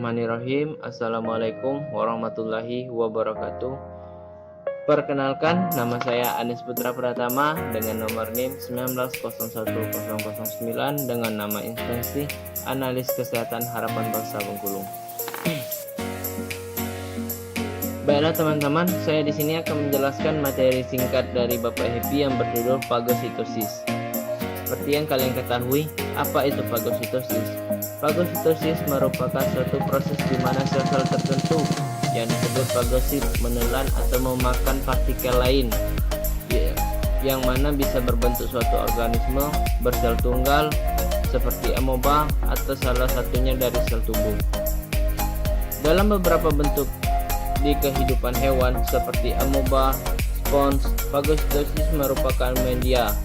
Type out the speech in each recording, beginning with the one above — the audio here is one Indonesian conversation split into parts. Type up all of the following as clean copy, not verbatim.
Bismillahirrahmanirrahim. Assalamualaikum warahmatullahi wabarakatuh. Perkenalkan, nama saya Anis Putra Pratama dengan nomor NIM 1901009 dengan nama instansi Analis Kesehatan Harapan Bangsa Bengkulu. Baiklah teman-teman, saya di sini akan menjelaskan materi singkat dari Bapak Happy yang berjudul fagositosis. Seperti yang kalian ketahui, apa itu fagositosis? Fagositosis merupakan suatu proses di mana sel-sel tertentu yang disebut fagosit menelan atau memakan partikel lain, yang mana bisa berbentuk suatu organisme bersel tunggal seperti amoeba atau salah satunya dari sel tubuh. Dalam beberapa bentuk di kehidupan hewan seperti amoeba, spons, fagositosis merupakan media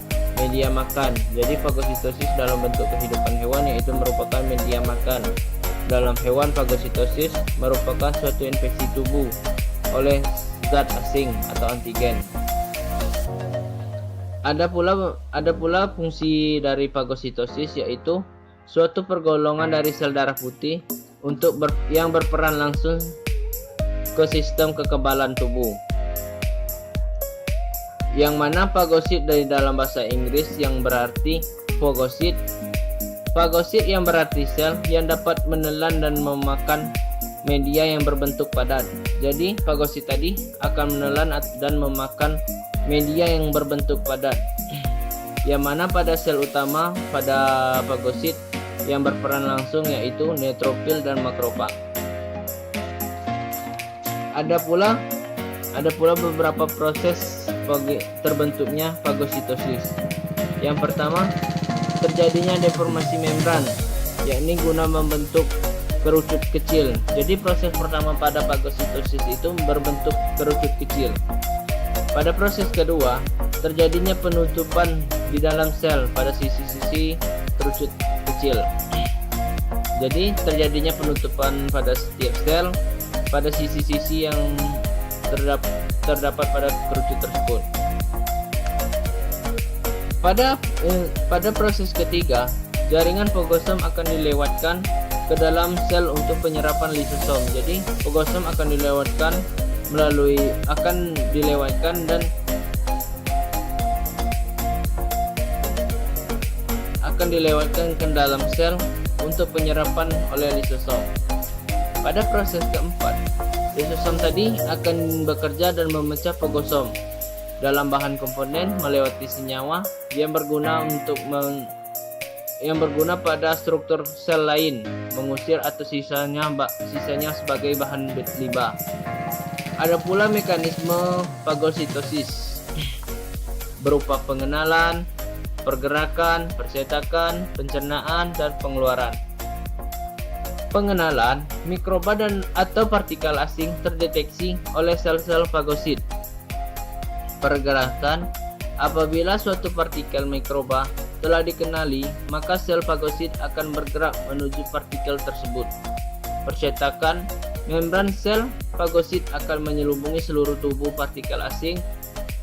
makan. Jadi fagositosis dalam bentuk kehidupan hewan yaitu merupakan media makan. Dalam hewan, fagositosis merupakan suatu infeksi tubuh oleh zat asing atau antigen. Ada pula fungsi dari fagositosis, yaitu suatu pergolongan dari sel darah putih yang berperan langsung ke sistem kekebalan tubuh. Yang mana fagosit dari dalam bahasa Inggris yang berarti fagosit. Fagosit yang berarti sel yang dapat menelan dan memakan media yang berbentuk padat. Jadi fagosit tadi akan menelan dan memakan media yang berbentuk padat. Yang mana pada sel utama pada fagosit yang berperan langsung yaitu neutrofil dan makrofag. Ada pula beberapa proses terbentuknya fagositosis. Yang pertama, terjadinya deformasi membran, yakni guna membentuk kerucut kecil. Jadi proses pertama pada fagositosis itu berbentuk kerucut kecil. Pada proses kedua, terjadinya penutupan di dalam sel pada sisi-sisi kerucut kecil. Jadi terjadinya penutupan pada setiap sel pada sisi-sisi yang terdapat pada kerucut tersebut. Pada proses ketiga, jaringan fagosom akan dilewatkan ke dalam sel untuk penyerapan lisosom. Jadi fagosom akan dilewatkan ke dalam sel untuk penyerapan oleh lisosom. Pada proses keempat, lisosom tadi akan bekerja dan memecah fagosom dalam bahan komponen melewati senyawa yang berguna pada struktur sel lain, mengusir atau sisanya sebagai bahan limbah. Ada pula mekanisme fagositosis berupa pengenalan, pergerakan, percetakan, pencernaan, dan pengeluaran. Pengenalan, mikroba atau partikel asing terdeteksi oleh sel-sel fagosit. Pergerakan, apabila suatu partikel mikroba telah dikenali, maka sel fagosit akan bergerak menuju partikel tersebut. Percetakan, membran sel fagosit akan menyelubungi seluruh tubuh partikel asing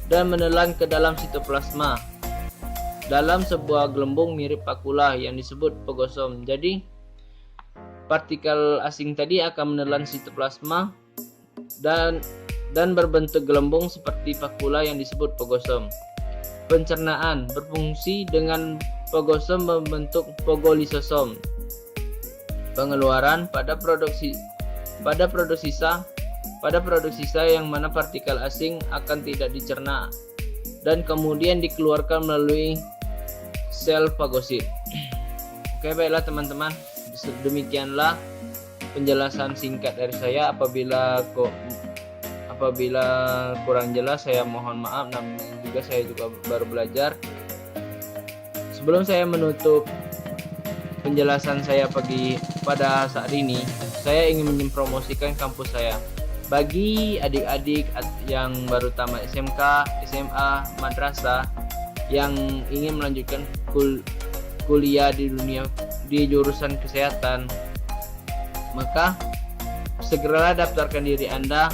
dan menelan ke dalam sitoplasma dalam sebuah gelembung mirip pakula yang disebut fagosom. Jadi partikel asing tadi akan menelan sitoplasma dan berbentuk gelembung seperti pakula yang disebut fagosom. Pencernaan berfungsi dengan fagosom membentuk fagolisosom. Pengeluaran pada produk sisa yang mana partikel asing akan tidak dicerna dan kemudian dikeluarkan melalui sel fagosit. Oke, baiklah teman-teman. Demikianlah penjelasan singkat dari saya. Apabila kurang jelas, saya mohon maaf. Namun juga saya juga baru belajar. Sebelum saya menutup penjelasan saya pada saat ini, saya ingin mempromosikan kampus saya. Bagi adik-adik yang baru tamat SMK, SMA, madrasah yang ingin melanjutkan kuliah di jurusan kesehatan, maka segeralah daftarkan diri Anda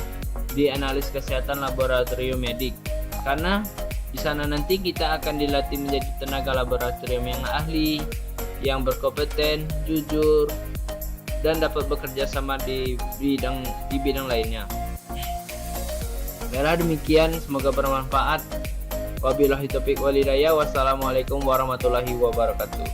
di analis kesehatan laboratorium medik, karena di sana nanti kita akan dilatih menjadi tenaga laboratorium yang ahli, yang berkompeten, jujur, dan dapat bekerja sama di bidang lainnya. Baiklah, demikian, semoga bermanfaat. Wabillahi taufiq wal hidayah. Wassalamualaikum warahmatullahi wabarakatuh.